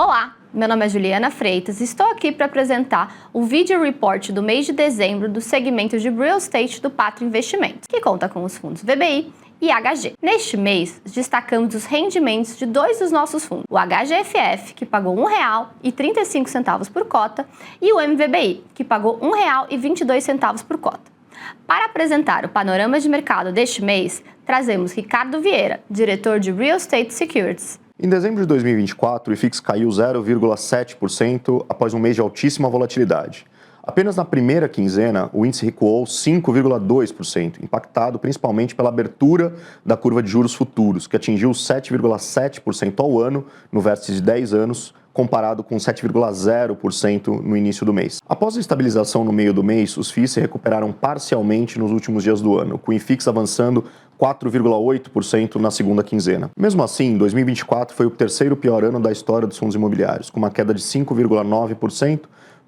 Olá, meu nome é Juliana Freitas e estou aqui para apresentar o Video Report do mês de dezembro do segmento de Real Estate do Pátria Investimentos, que conta com os fundos VBI e HG. Neste mês, destacamos os rendimentos de dois dos nossos fundos, o HGFF, que pagou R$ 1,35 por cota, e o MVBI, que pagou R$ 1,22 por cota. Para apresentar o panorama de mercado deste mês, trazemos Ricardo Vieira, diretor de Real Estate Securities. Em dezembro de 2024, o IFIX caiu 0,7% após um mês de altíssima volatilidade. Apenas na primeira quinzena, o índice recuou 5,2%, impactado principalmente pela abertura da curva de juros futuros, que atingiu 7,7% ao ano no vértice de 10 anos, comparado com 7,0% no início do mês. Após a estabilização no meio do mês, os FIIs se recuperaram parcialmente nos últimos dias do ano, com o IFIX avançando 4,8% na segunda quinzena. Mesmo assim, 2024 foi o terceiro pior ano da história dos fundos imobiliários, com uma queda de 5,9%,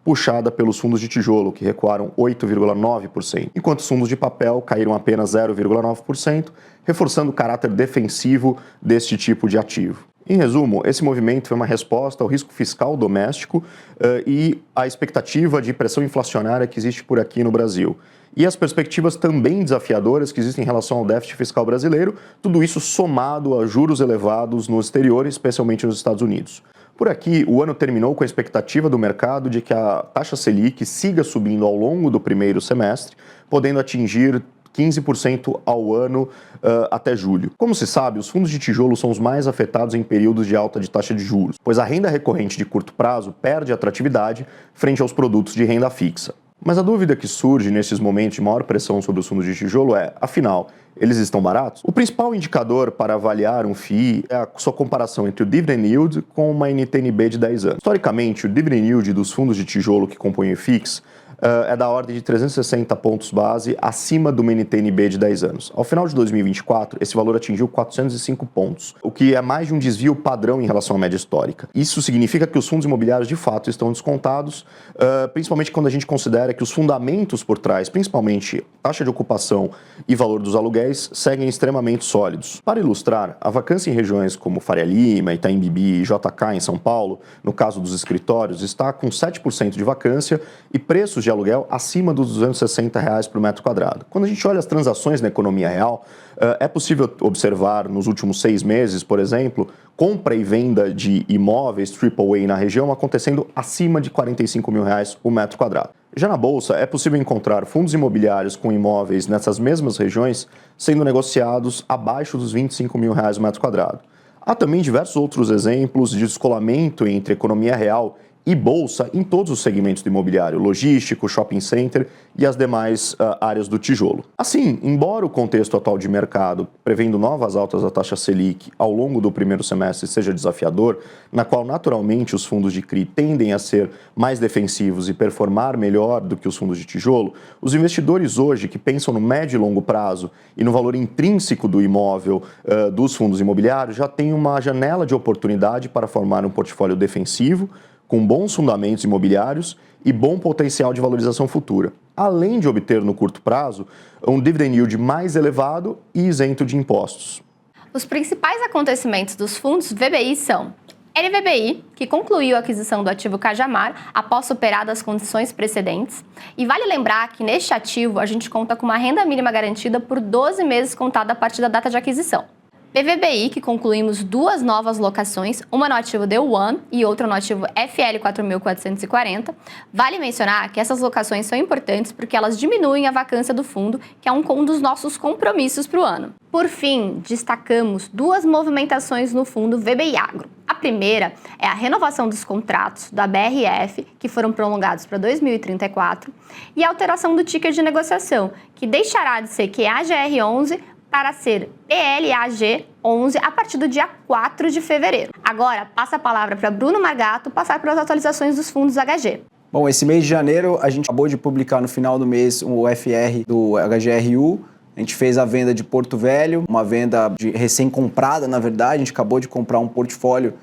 puxada pelos fundos de tijolo, que recuaram 8,9%, enquanto os fundos de papel caíram apenas 0,9%, reforçando o caráter defensivo deste tipo de ativo. Em resumo, esse movimento foi uma resposta ao risco fiscal doméstico e à expectativa de pressão inflacionária que existe por aqui no Brasil. E as perspectivas também desafiadoras que existem em relação ao déficit fiscal brasileiro, tudo isso somado a juros elevados no exterior, especialmente nos Estados Unidos. Por aqui, o ano terminou com a expectativa do mercado de que a taxa Selic siga subindo ao longo do primeiro semestre, podendo atingir 15% ao ano até julho. Como se sabe, os fundos de tijolo são os mais afetados em períodos de alta de taxa de juros, pois a renda recorrente de curto prazo perde atratividade frente aos produtos de renda fixa. Mas a dúvida que surge nesses momentos de maior pressão sobre os fundos de tijolo é, afinal, eles estão baratos? O principal indicador para avaliar um FII é a sua comparação entre o dividend yield com uma NTNB de 10 anos. Historicamente, o dividend yield dos fundos de tijolo que compõem o IFIX é da ordem de 360 pontos base acima do NTNB de 10 anos. Ao final de 2024, esse valor atingiu 405 pontos, o que é mais de um desvio padrão em relação à média histórica. Isso significa que os fundos imobiliários de fato estão descontados, principalmente quando a gente considera que os fundamentos por trás, principalmente taxa de ocupação e valor dos aluguéis, seguem extremamente sólidos. Para ilustrar, a vacância em regiões como Faria Lima, Itaim Bibi e JK em São Paulo, no caso dos escritórios, está com 7% de vacância e preços de aluguel acima dos R$ 260 por metro quadrado. Quando a gente olha as transações na economia real, é possível observar nos últimos 6 meses, por exemplo, compra e venda de imóveis AAA na região acontecendo acima de R$ 45 mil o metro quadrado. Já na Bolsa, é possível encontrar fundos imobiliários com imóveis nessas mesmas regiões sendo negociados abaixo dos R$ 25 mil o metro quadrado. Há também diversos outros exemplos de descolamento entre economia real e bolsa em todos os segmentos do imobiliário, logístico, shopping center e as demais áreas do tijolo. Assim, embora o contexto atual de mercado, prevendo novas altas da taxa Selic ao longo do primeiro semestre, seja desafiador, na qual naturalmente os fundos de CRI tendem a ser mais defensivos e performar melhor do que os fundos de tijolo, os investidores hoje que pensam no médio e longo prazo e no valor intrínseco do imóvel dos fundos imobiliários já têm uma janela de oportunidade para formar um portfólio defensivo, com bons fundamentos imobiliários e bom potencial de valorização futura, além de obter no curto prazo um dividend yield mais elevado e isento de impostos. Os principais acontecimentos dos fundos VBI são LVBI, que concluiu a aquisição do ativo Cajamar após superar as condições precedentes. E vale lembrar que neste ativo a gente conta com uma renda mínima garantida por 12 meses contada a partir da data de aquisição. PVBI, que concluímos 2 novas locações, uma no ativo The One e outra no ativo FL 4440. Vale mencionar que essas locações são importantes porque elas diminuem a vacância do fundo, que é um dos nossos compromissos para o ano. Por fim, destacamos 2 movimentações no fundo VBI Agro. A primeira é a renovação dos contratos da BRF, que foram prolongados para 2034, e a alteração do ticker de negociação, que deixará de ser QAGR11 para ser PLAG11 a partir do dia 4 de fevereiro. Agora, passa a palavra para Bruno Margato passar pelas atualizações dos fundos HG. Bom, esse mês de janeiro a gente acabou de publicar no final do mês o FR do HGRU. A gente fez a venda de Porto Velho, uma venda recém-comprada, na verdade. A gente acabou de comprar um portfólio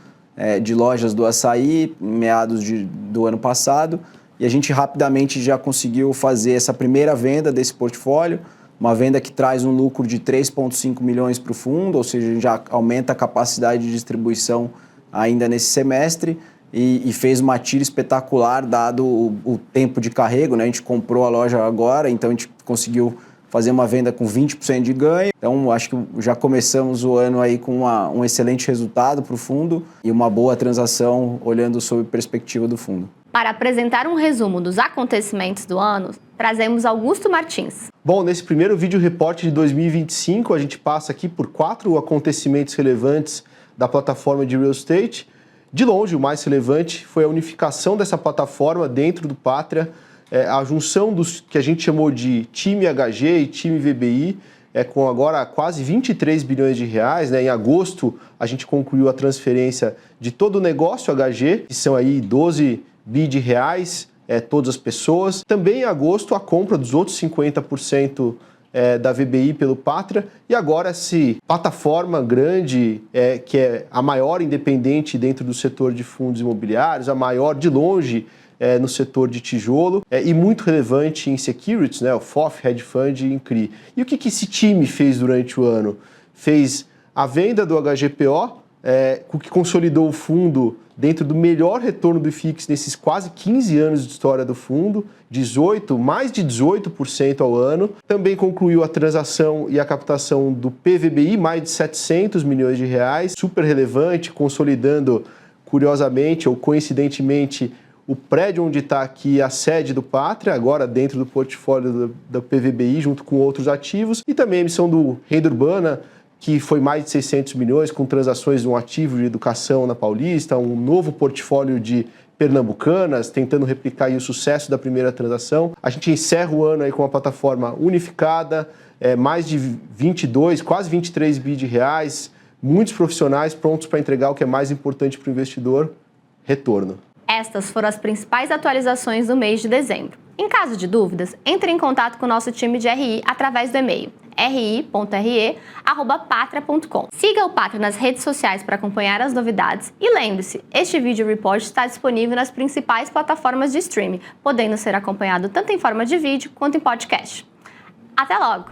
de lojas do Açaí, em meados do ano passado. E a gente rapidamente já conseguiu fazer essa primeira venda desse portfólio. Uma venda que traz um lucro de 3,5 milhões para o fundo, ou seja, a gente já aumenta a capacidade de distribuição ainda nesse semestre. e fez uma tira espetacular dado o tempo de carrego, né? A gente comprou a loja agora, então a gente conseguiu fazer uma venda com 20% de ganho. Então, acho que já começamos o ano aí com um excelente resultado para o fundo e uma boa transação olhando sob perspectiva do fundo. Para apresentar um resumo dos acontecimentos do ano, trazemos Augusto Martins. Bom, nesse primeiro vídeo reporte de 2025, a gente passa aqui por 4 acontecimentos relevantes da plataforma de real estate. De longe, o mais relevante foi a unificação dessa plataforma dentro do Patria, a junção dos que a gente chamou de time HG e time VBI, com agora quase 23 bilhões de reais. Né? Em agosto, a gente concluiu a transferência de todo o negócio HG, que são aí 12 bi de reais, todas as pessoas. Também em agosto, a compra dos outros 50% da VBI pelo Patria, e agora essa plataforma grande, que é a maior independente dentro do setor de fundos imobiliários, a maior de longe no setor de tijolo, e muito relevante em securities, né, o FOF, Hedge Fund e em CRI. E o que esse time fez durante o ano? Fez a venda do HGPO, o que consolidou o fundo dentro do melhor retorno do IFIX nesses quase 15 anos de história do fundo, mais de 18% ao ano. Também concluiu a transação e a captação do PVBI, mais de 700 milhões de reais, super relevante, consolidando, curiosamente ou coincidentemente, o prédio onde está aqui a sede do Patria, agora dentro do portfólio do PVBI, junto com outros ativos, e também a emissão do Renda Urbana, que foi mais de 600 milhões, com transações de um ativo de educação na Paulista, um novo portfólio de pernambucanas, tentando replicar aí o sucesso da primeira transação. A gente encerra o ano aí com uma plataforma unificada, mais de 22, quase 23 bi de reais, muitos profissionais prontos para entregar o que é mais importante para o investidor, retorno. Estas foram as principais atualizações do mês de dezembro. Em caso de dúvidas, entre em contato com o nosso time de RI através do e-mail ri.re@patria.com. Siga o Patria nas redes sociais para acompanhar as novidades e lembre-se, este vídeo report está disponível nas principais plataformas de streaming, podendo ser acompanhado tanto em forma de vídeo quanto em podcast. Até logo!